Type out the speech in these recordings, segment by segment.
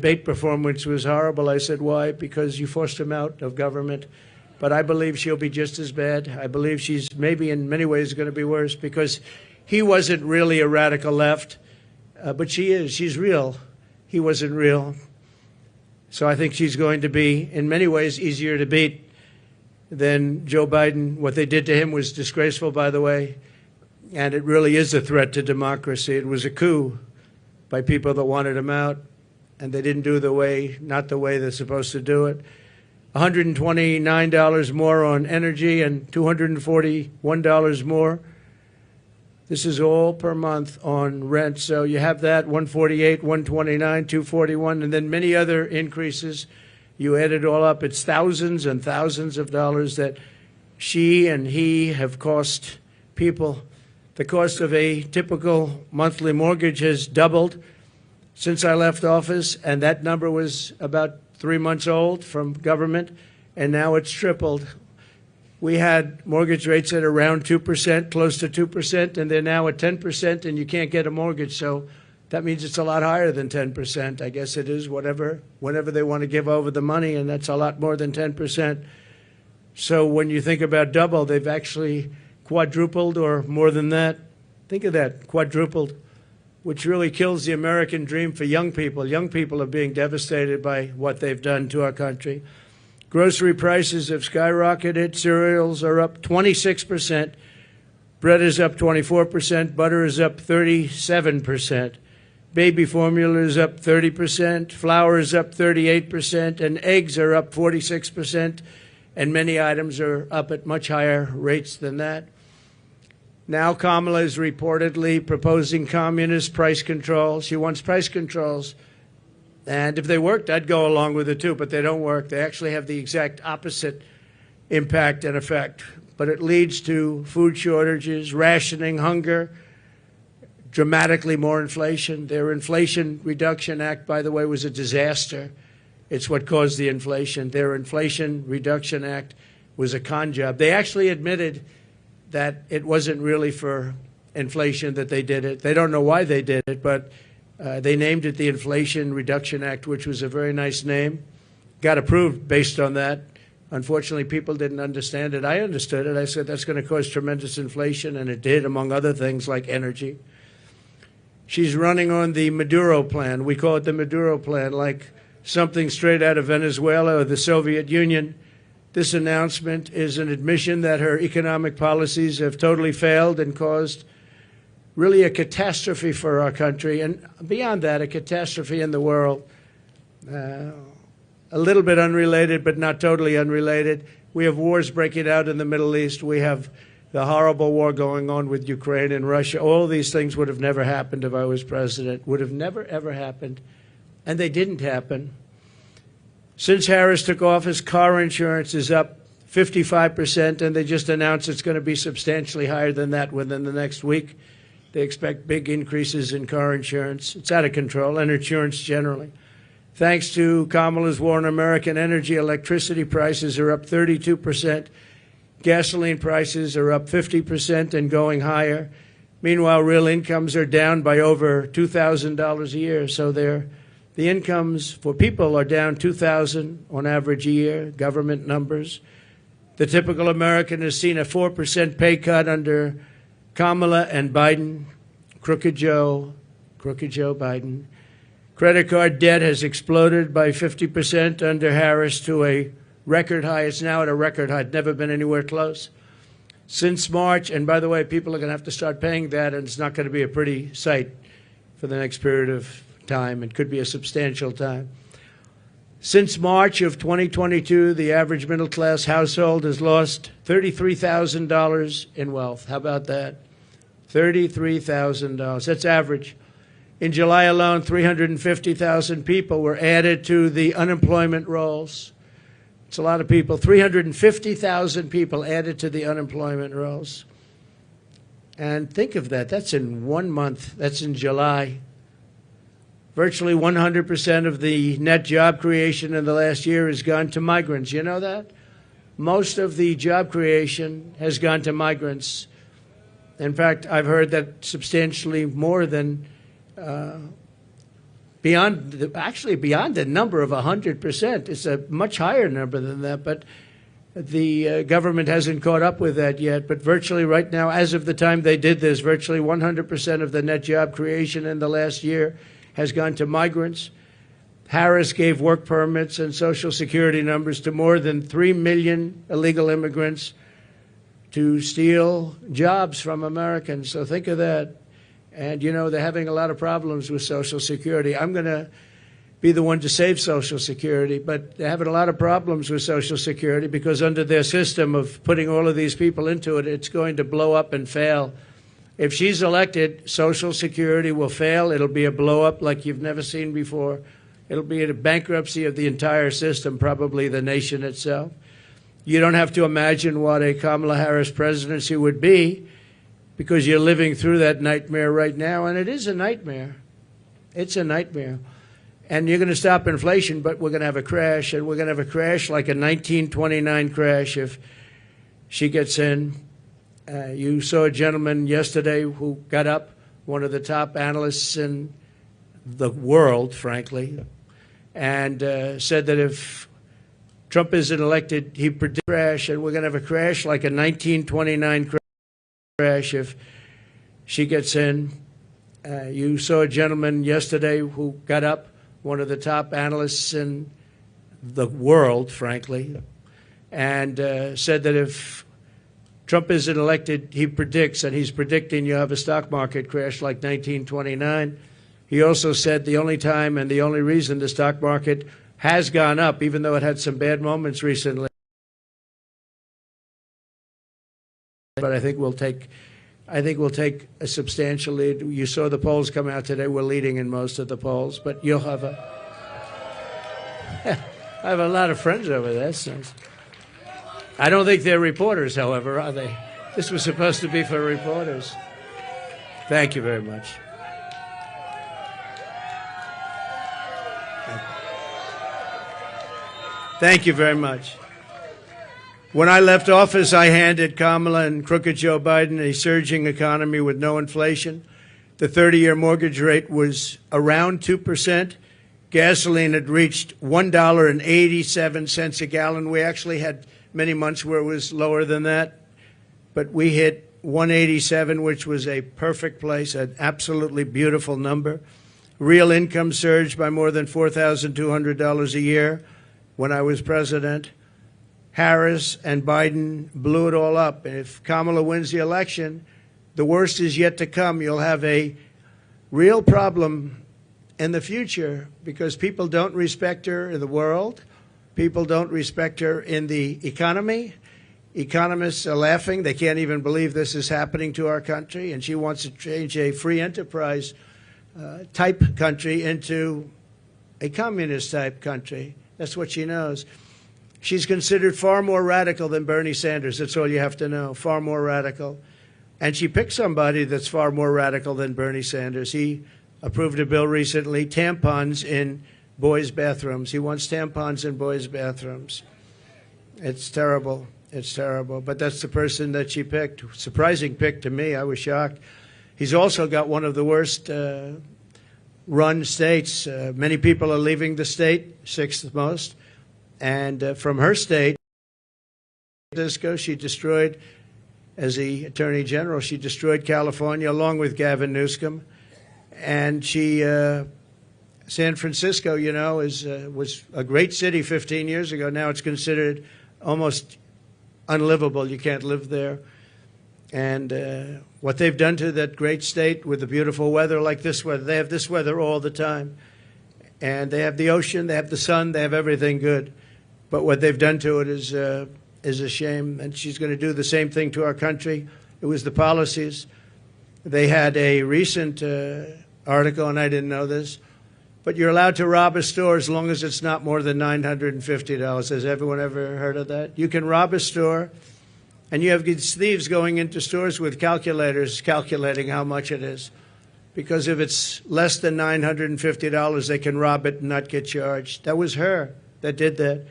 debate performance was horrible. I said, why? Because you forced him out of government. But I believe she'll be just as bad. I believe she's maybe in many ways going to be worse because he wasn't really a radical left, but she is. She's real. He wasn't real. So I think she's going to be, in many ways, easier to beat than Joe Biden. What they did to him was disgraceful, by the way, and it really is a threat to democracy. It was a coup by people that wanted him out, and they didn't do not the way they're supposed to do it. $129 more on energy and $241 more. This is all per month on rent. So you have that, 148, 129, 241, and then many other increases. You add it all up, it's thousands and thousands of dollars that she and he have cost people. The cost of a typical monthly mortgage has doubled since I left office, and that number was about 3 months old from government, and now it's tripled. We had mortgage rates at around 2%, close to 2%, and they're now at 10%, and you can't get a mortgage. So that means it's a lot higher than 10%. I guess it is whenever they want to give over the money, and that's a lot more than 10%. So when you think about double, they've actually quadrupled or more than that. Think of that, quadrupled, which really kills the American dream for young people. Young people are being devastated by what they've done to our country. Grocery prices have skyrocketed. Cereals are up 26%. Bread is up 24%. Butter is up 37%. Baby formula is up 30%. Flour is up 38%. And eggs are up 46%. And many items are up at much higher rates than that. Now Kamala is reportedly proposing communist price controls. She wants price controls. And if they worked, I'd go along with it too, but they don't work. They actually have the exact opposite impact and effect. But it leads to food shortages, rationing, hunger, dramatically more inflation. Their Inflation Reduction Act, by the way, was a disaster. It's what caused the inflation. Their Inflation Reduction Act was a con job. They actually admitted that it wasn't really for inflation that they did it. They don't know why they did it, but they named it the Inflation Reduction Act, which was a very nice name. Got approved based on that. Unfortunately, people didn't understand it. I understood it. I said that's going to cause tremendous inflation, and it did, among other things like energy. She's running on the Maduro plan. We call it the Maduro plan, like something straight out of Venezuela or the Soviet Union. This announcement is an admission that her economic policies have totally failed and caused really a catastrophe for our country, and beyond that, a catastrophe in the world. A little bit unrelated, but not totally unrelated. We have wars breaking out in the Middle East. We have the horrible war going on with Ukraine and Russia. All these things would have never happened if I was president, would have never, ever happened, and they didn't happen. Since Harris took office, car insurance is up 55%, and they just announced it's going to be substantially higher than that within the next week. They expect big increases in car insurance. It's out of control, and insurance generally. Thanks to Kamala's war on American energy, electricity prices are up 32%. Gasoline prices are up 50% and going higher. Meanwhile, real incomes are down by over $2,000 a year. So the incomes for people are down $2,000 on average a year, government numbers. The typical American has seen a 4% pay cut under Kamala and Biden, Crooked Joe Biden. Credit card debt has exploded by 50% under Harris to a record high. It's now at a record high. It's never been anywhere close. Since March, and by the way, people are going to have to start paying that, and it's not going to be a pretty sight for the next period of time. It could be a substantial time. Since March of 2022, the average middle-class household has lost $33,000 in wealth. How about that? $33,000. That's average. In July alone, 350,000 people were added to the unemployment rolls. It's a lot of people. 350,000 people added to the unemployment rolls. And think of that. That's in 1 month. That's in July. Virtually 100% of the net job creation in the last year has gone to migrants. You know that? Most of the job creation has gone to migrants. In fact, I've heard that substantially more than actually beyond a number of 100%. It's a much higher number than that, but the government hasn't caught up with that yet. But virtually right now, as of the time they did this, virtually 100% of the net job creation in the last year has gone to migrants. Harris gave work permits and Social Security numbers to more than 3 million illegal immigrants to steal jobs from Americans. So think of that. And, you know, they're having a lot of problems with Social Security. I'm going to be the one to save Social Security, but they're having a lot of problems with Social Security because under their system of putting all of these people into it, it's going to blow up and fail. If she's elected, Social Security will fail. It'll be a blow up like you've never seen before. It'll be a bankruptcy of the entire system, probably the nation itself. You don't have to imagine what a Kamala Harris presidency would be because you're living through that nightmare right now, and it is a nightmare. It's a nightmare. And you're going to stop inflation, but we're going to have a crash, and we're going to have a crash like a 1929 crash if she gets in. You saw a gentleman yesterday who got up, one of the top analysts in the world, frankly, and said that if Trump isn't elected, he predicts a crash, and we're going to have a crash like a 1929 crash if she gets in. You saw a gentleman yesterday who got up, one of the top analysts in the world, frankly, and said that if Trump isn't elected, he predicts, and he's predicting you'll have a stock market crash like 1929. He also said the only time and the only reason the stock market has gone up, even though it had some bad moments recently, but I think we'll take a substantial lead. You saw the polls come out today. We're leading in most of the polls, but you'll have I have a lot of friends over there. So I don't think they're reporters, however, are they? This was supposed to be for reporters. Thank you very much. Thank you very much. When I left office, I handed Kamala and crooked Joe Biden a surging economy with no inflation. The 30-year mortgage rate was around 2%. Gasoline had reached $1.87 a gallon. We actually had many months where it was lower than that, but we hit 187, which was a perfect place, an absolutely beautiful number. Real income surged by more than $4,200 a year when I was president. Harris and Biden blew it all up. And if Kamala wins the election, the worst is yet to come. You'll have a real problem in the future because people don't respect her in the world. People don't respect her in the economy. Economists are laughing. They can't even believe this is happening to our country. And she wants to change a free enterprise type country into a communist type country. That's what she knows. She's considered far more radical than Bernie Sanders. That's all you have to know, far more radical. And she picked somebody that's far more radical than Bernie Sanders. He approved a bill recently, tampons in boys' bathrooms. He wants tampons in boys' bathrooms. It's terrible. It's terrible. But that's the person that she picked. Surprising pick to me. I was shocked. He's also got one of the worst run states. Many people are leaving the state, sixth most. And from her state, she destroyed, as the Attorney General, she destroyed California along with Gavin Newsom. And she, San Francisco, you know, was a great city 15 years ago. Now it's considered almost unlivable. You can't live there. And what they've done to that great state with the beautiful weather like this weather, they have this weather all the time. And they have the ocean, they have the sun, they have everything good. But what they've done to it is a shame, and she's going to do the same thing to our country. It was the policies. They had a recent article, and I didn't know this, but you're allowed to rob a store as long as it's not more than $950. Has everyone ever heard of that? You can rob a store, and you have these thieves going into stores with calculators calculating how much it is. Because if it's less than $950, they can rob it and not get charged. That was her that did that.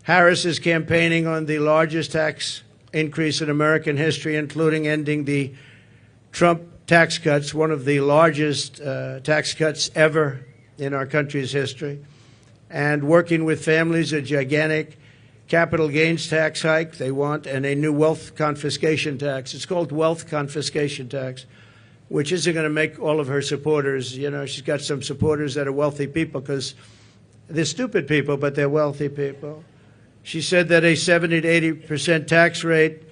Harris is campaigning on the largest tax increase in American history, including ending the Trump tax cuts, one of the largest tax cuts ever in our country's history. And working with families, a gigantic capital gains tax hike they want, and a new wealth confiscation tax. It's called wealth confiscation tax, which isn't going to make all of her supporters, you know, she's got some supporters that are wealthy people because they're stupid people, but they're wealthy people. She said that a 70 to 80% tax rate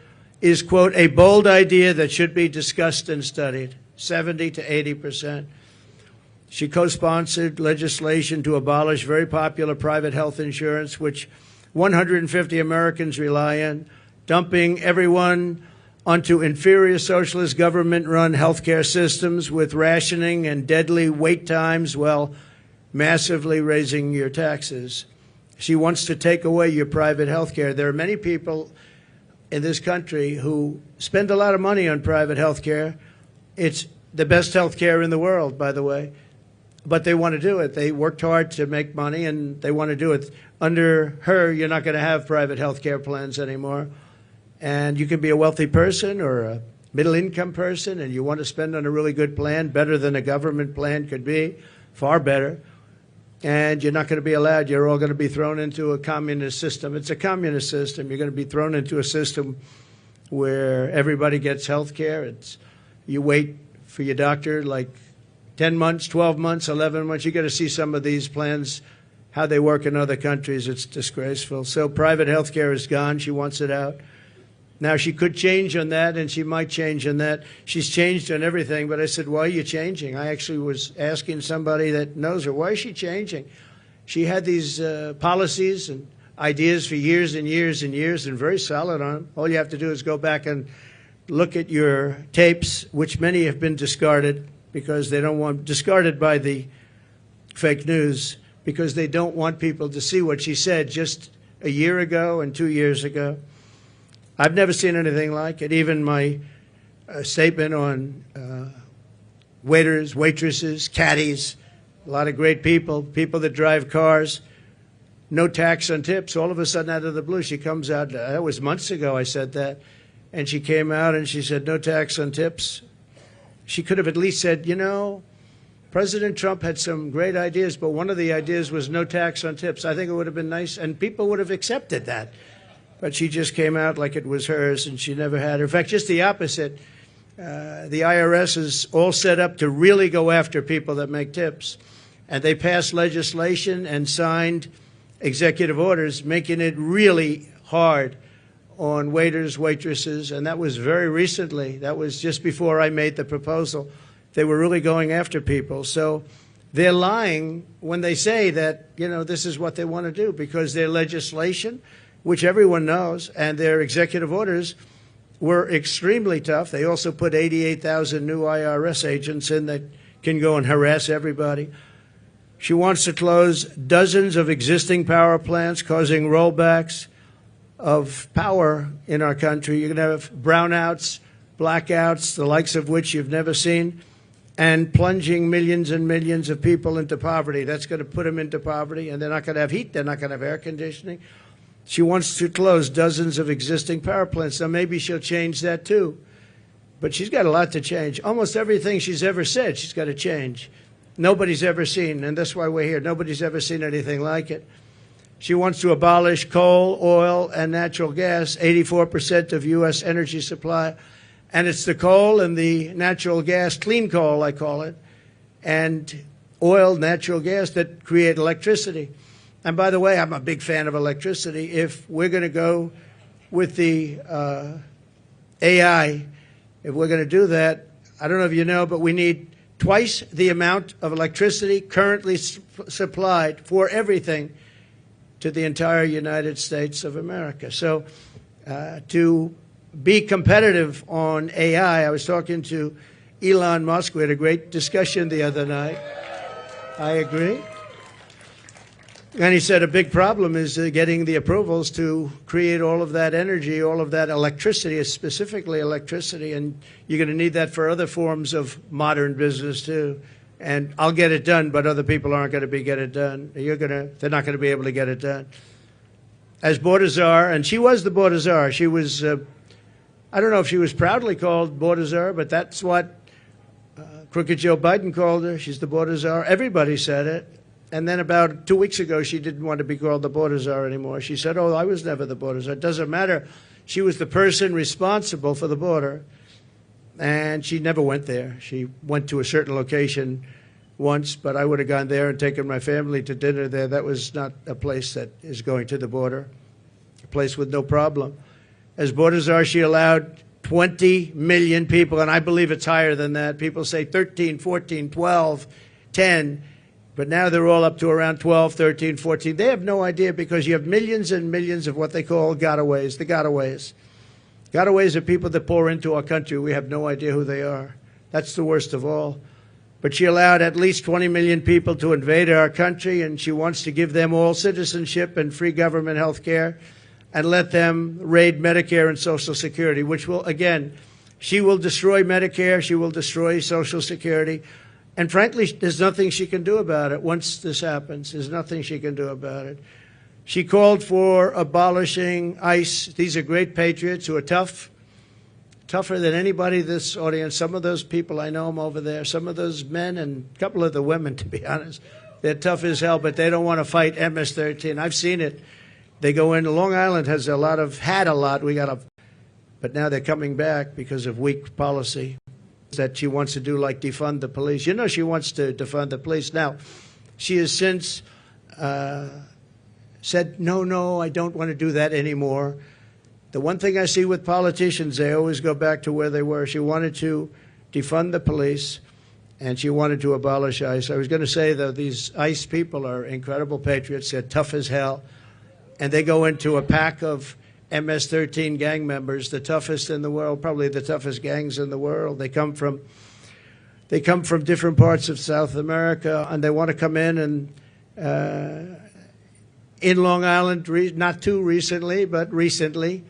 is, quote, a bold idea that should be discussed and studied. 70 to 80%. She co-sponsored legislation to abolish very popular private health insurance, which 150 Americans rely on, dumping everyone onto inferior socialist government-run healthcare systems with rationing and deadly wait times while massively raising your taxes. She wants to take away your private health care. There are many people in this country who spend a lot of money on private health care. It's the best health care in the world, by the way. But they want to do it. They worked hard to make money, and they want to do it. Under her, you're not going to have private health care plans anymore. And you can be a wealthy person or a middle-income person, and you want to spend on a really good plan, better than a government plan could be, far better. And you're not going to be allowed. You're all going to be thrown into a communist system. It's a communist system. You're going to be thrown into a system where everybody gets health care. You wait for your doctor like 10 months, 12 months, 11 months. You got to see some of these plans, how they work in other countries. It's disgraceful. So private health care is gone. She wants it out. Now, she could change on that, and she might change on that. She's changed on everything, but I said, why are you changing? I actually was asking somebody that knows her, why is she changing? She had these policies and ideas for years and years and years, and very solid on them. All you have to do is go back and look at your tapes, which many have been discarded because they don't want, discarded by the fake news, because they don't want people to see what she said just a year ago and 2 years ago. I've never seen anything like it. Even my statement on waiters, waitresses, caddies, a lot of great people, people that drive cars, no tax on tips. All of a sudden, out of the blue, she comes out. That was months ago I said that. And she came out and she said, no tax on tips. She could have at least said, you know, President Trump had some great ideas, but one of the ideas was no tax on tips. I think it would have been nice, and people would have accepted that. But she just came out like it was hers, and she never had her. In fact, just the opposite. The IRS is all set up to really go after people that make tips. And they passed legislation and signed executive orders making it really hard on waiters, waitresses, and that was very recently. That was just before I made the proposal. They were really going after people. So they're lying when they say that, you know, this is what they want to do, because their legislation, which everyone knows, and their executive orders were extremely tough. They also put 88,000 new IRS agents in that can go and harass everybody. She wants to close dozens of existing power plants, causing rollbacks of power in our country. You're going to have brownouts, blackouts, the likes of which you've never seen, and plunging millions and millions of people into poverty. That's going to put them into poverty, and they're not going to have heat. They're not going to have air conditioning. She wants to close dozens of existing power plants. So maybe she'll change that too. But she's got a lot to change. Almost everything she's ever said, she's got to change. Nobody's ever seen, and that's why we're here. Nobody's ever seen anything like it. She wants to abolish coal, oil, and natural gas, 84% of U.S. energy supply. And it's the coal and the natural gas, clean coal, I call it, and oil, natural gas that create electricity. And by the way, I'm a big fan of electricity. If we're going to go with the AI, if we're going to do that, I don't know if you know, but we need twice the amount of electricity currently supplied for everything to the entire United States of America. So to be competitive on AI, I was talking to Elon Musk. We had a great discussion the other night. I agree. And he said a big problem is getting the approvals to create all of that energy, all of that electricity, specifically electricity, and you're going to need that for other forms of modern business too. And I'll get it done, but other people aren't going to get it done. They're not going to be able to get it done. As border czar, and she was the border czar. She was, I don't know if she was proudly called border czar, but that's what Crooked Joe Biden called her. She's the border czar. Everybody said it. And then about 2 weeks ago, she didn't want to be called the border czar anymore. She said, oh, I was never the border czar. It doesn't matter. She was the person responsible for the border, and she never went there. She went to a certain location once, but I would have gone there and taken my family to dinner there. That was not a place that is going to the border, a place with no problem. As border czar, she allowed 20 million people, and I believe it's higher than that. People say 13, 14, 12, 10. But now they're all up to around 12, 13, 14. They have no idea because you have millions and millions of what they call gotaways, the gotaways. Gotaways are people that pour into our country. We have no idea who they are. That's the worst of all. But she allowed at least 20 million people to invade our country, and she wants to give them all citizenship and free government health care and let them raid Medicare and Social Security, which will, again, she will destroy Medicare, she will destroy Social Security. And frankly, there's nothing she can do about it once this happens. There's nothing she can do about it. She called for abolishing ICE. These are great patriots who are tough, tougher than anybody in this audience. Some of those people, I know them over there. Some of those men and a couple of the women, to be honest, they're tough as hell, but they don't want to fight MS-13. I've seen it. They go in. Long Island has had a lot. But now they're coming back because of weak policy that she wants to do, like defund the police. You know she wants to defund the police. Now, she has since said, no, I don't want to do that anymore. The one thing I see with politicians, they always go back to where they were. She wanted to defund the police, and she wanted to abolish ICE. I was going to say, though, these ICE people are incredible patriots. They're tough as hell, and they go into a pack of MS-13 gang members, the toughest in the world, probably the toughest gangs in the world. They come from different parts of South America, and they want to come in and in Long Island, not too recently, but recently,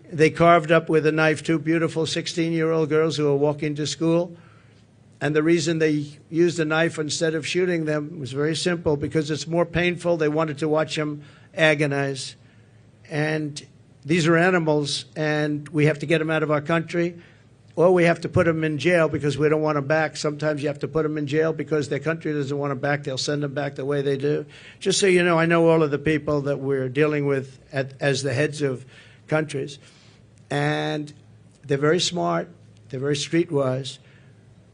they carved up with a knife two beautiful 16-year-old girls who were walking to school. And the reason they used a knife instead of shooting them was very simple, because it's more painful. They wanted to watch them agonize. And these are animals, and we have to get them out of our country, or we have to put them in jail because we don't want them back. Sometimes you have to put them in jail because their country doesn't want them back. They'll send them back the way they do. Just so you know, I know all of the people that we're dealing with as the heads of countries, and they're very smart. They're very streetwise.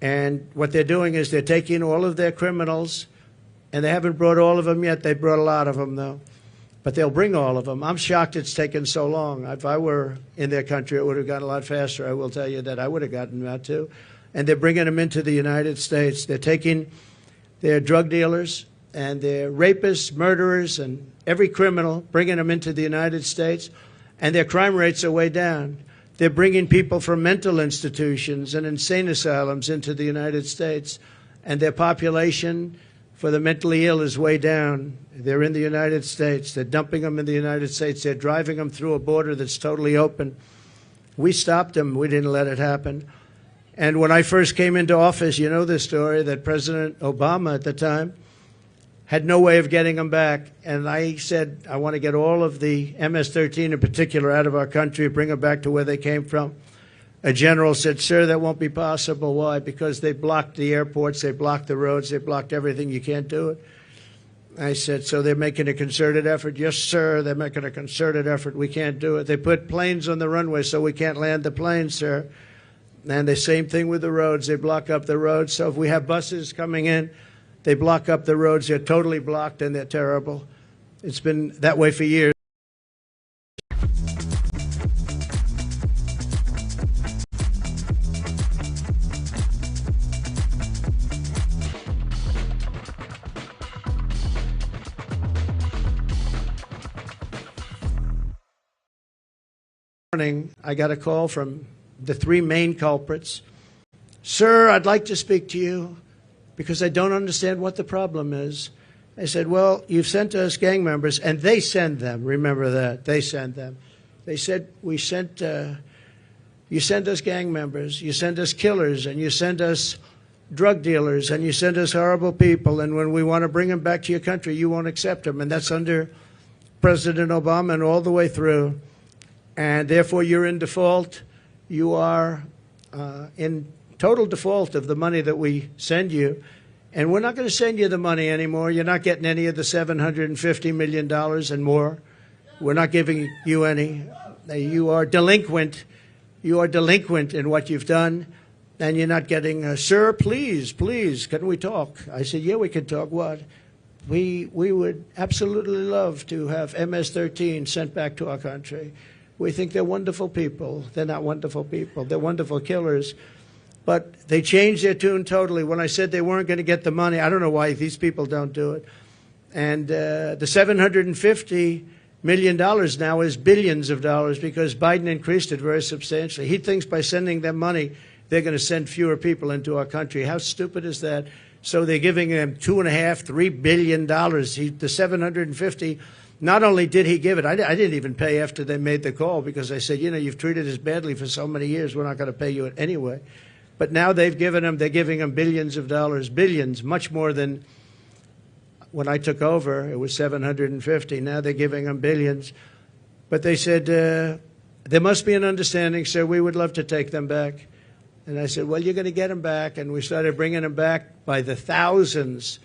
And what they're doing is they're taking all of their criminals, and they haven't brought all of them yet. They brought a lot of them, though. But they'll bring all of them. I'm shocked it's taken so long. If I were in their country, it would have gone a lot faster. I will tell you that I would have gotten that, too. And they're bringing them into the United States. They're taking their drug dealers and their rapists, murderers, and every criminal, bringing them into the United States, and their crime rates are way down. They're bringing people from mental institutions and insane asylums into the United States, and their population for the mentally ill is way down. They're in the United States. They're dumping them in the United States. They're driving them through a border that's totally open. We stopped them. We didn't let it happen. And when I first came into office, you know this story, that President Obama at the time had no way of getting them back. And I said, I want to get all of the MS-13 in particular out of our country, bring them back to where they came from. A general said, sir, that won't be possible. Why? Because they blocked the airports, they blocked the roads, they blocked everything. You can't do it. I said, so they're making a concerted effort? Yes, sir, they're making a concerted effort. We can't do it. They put planes on the runway so we can't land the planes, sir. And the same thing with the roads. They block up the roads. So if we have buses coming in, they block up the roads. They're totally blocked, and they're terrible. It's been that way for years. I got a call from the three main culprits. Sir, I'd like to speak to you because I don't understand what the problem is. I said, well, you've sent us gang members, and they send them. Remember that. They send them. They said, you send us gang members, you send us killers, and you send us drug dealers, and you send us horrible people, and when we want to bring them back to your country, you won't accept them. And that's under President Obama and all the way through. And therefore, you're in default. You are in total default of the money that we send you. And we're not going to send you the money anymore. You're not getting any of the $750 million and more. We're not giving you any. You are delinquent. You are delinquent in what you've done. And you're not getting, sir, please, can we talk? I said, yeah, we can talk. What? We would absolutely love to have MS-13 sent back to our country. We think they're wonderful people. They're not wonderful people. They're wonderful killers. But they changed their tune totally. When I said they weren't going to get the money, I don't know why these people don't do it. And the $750 million now is billions of dollars because Biden increased it very substantially. He thinks by sending them money, they're going to send fewer people into our country. How stupid is that? So they're giving them $2.5, $3 billion. The 750, not only did he give it, I didn't even pay after they made the call because I said, you know, you've treated us badly for so many years. We're not going to pay you it anyway. But now they're giving them billions of dollars, billions, much more than when I took over. It was 750. Now they're giving them billions. But they said, there must be an understanding, sir. We would love to take them back. And I said, well, you're going to get them back. And we started bringing them back by the thousands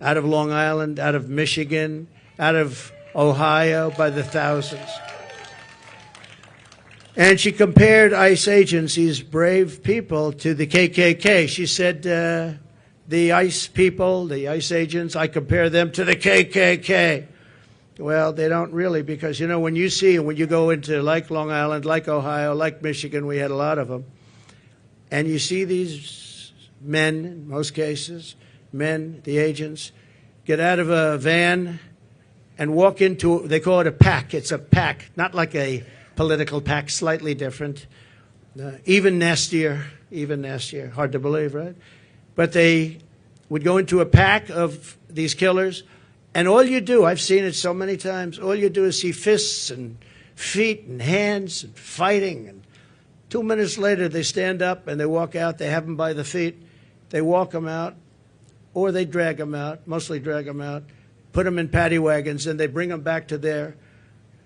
out of Long Island, out of Michigan, out of Ohio, by the thousands. And she compared ICE agents, these brave people, to the KKK. She said, the ICE people, the ICE agents, I compare them to the KKK. Well, they don't really, because, you know, when you go into like Long Island, like Ohio, like Michigan, we had a lot of them, and you see these men, in most cases, men, the agents, get out of a van and walk into, they call it a pack. It's a pack, not like a political pack, slightly different, even nastier, hard to believe, right? But they would go into a pack of these killers, and all you do, I've seen it so many times, all you do is see fists and feet and hands and fighting, and 2 minutes later they stand up and they walk out, they have them by the feet, they walk them out, or they drag them out, mostly drag them out, put them in paddy wagons, and they bring them back to their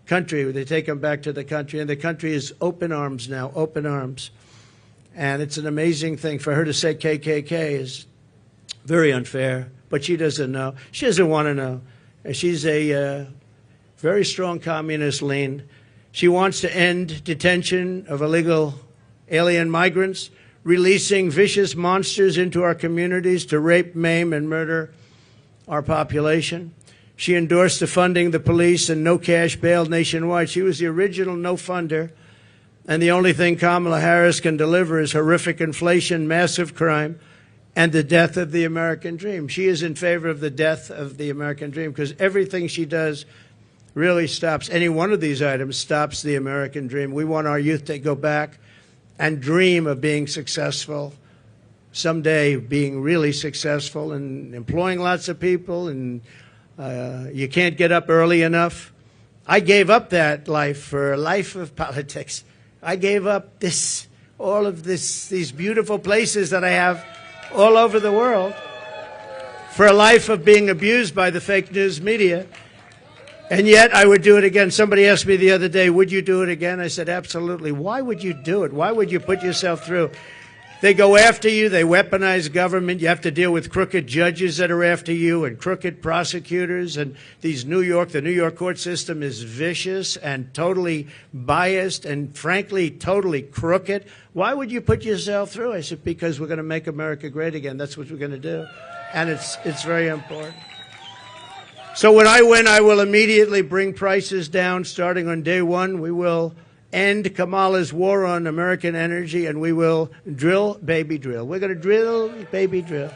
country. They take them back to the country, and the country is open arms now, open arms. And it's an amazing thing. For her to say KKK is very unfair, but she doesn't know. She doesn't want to know. She's a very strong communist lean. She wants to end detention of illegal alien migrants, releasing vicious monsters into our communities to rape, maim, and murder our population. She endorsed the funding the police and no cash bail nationwide. She was the original no funder. And the only thing Kamala Harris can deliver is horrific inflation, massive crime, and the death of the American dream. She is in favor of the death of the American dream because everything she does really stops. Any one of these items stops the American dream. We want our youth to go back and dream of being successful, someday being really successful and employing lots of people, and you can't get up early enough. I gave up that life for a life of politics. I gave up these beautiful places that I have all over the world for a life of being abused by the fake news media. And yet I would do it again. Somebody asked me the other day, would you do it again? I said, absolutely. Why would you do it? Why would you put yourself through? They go after you. They weaponize government. You have to deal with crooked judges that are after you and crooked prosecutors. And the New York court system is vicious and totally biased and, frankly, totally crooked. Why would you put yourself through? I said, because we're going to make America great again. That's what we're going to do. And it's very important. So when I win, I will immediately bring prices down starting on day one. We will end Kamala's war on American energy, and we will drill, baby, drill. We're going to drill, baby, drill.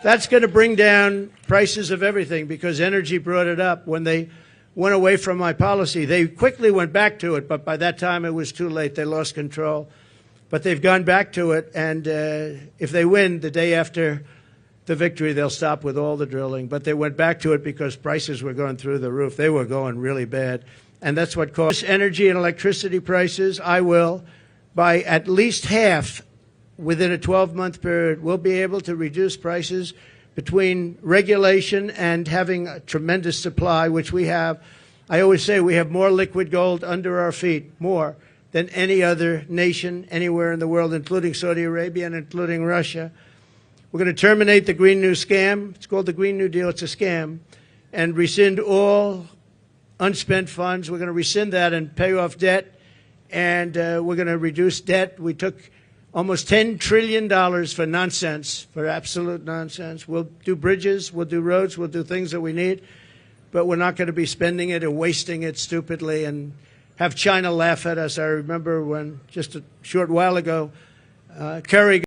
That's going to bring down prices of everything because energy brought it up. When they went away from my policy, they quickly went back to it, but by that time it was too late. They lost control. But they've gone back to it, and if they win the day after the victory, they'll stop with all the drilling. But they went back to it because prices were going through the roof. They were going really bad. And that's what caused energy and electricity prices. I will, by at least half within a 12-month period, we'll be able to reduce prices between regulation and having a tremendous supply, which we have. I always say we have more liquid gold under our feet, more than any other nation anywhere in the world, including Saudi Arabia and including Russia. We're going to terminate the Green New Scam. It's called the Green New Deal. It's a scam. And rescind all unspent funds. We're going to rescind that and pay off debt. And we're going to reduce debt. We took almost $10 trillion for nonsense, for absolute nonsense. We'll do bridges, we'll do roads, we'll do things that we need, but we're not going to be spending it or wasting it stupidly and have China laugh at us. I remember when, just a short while ago, Kerry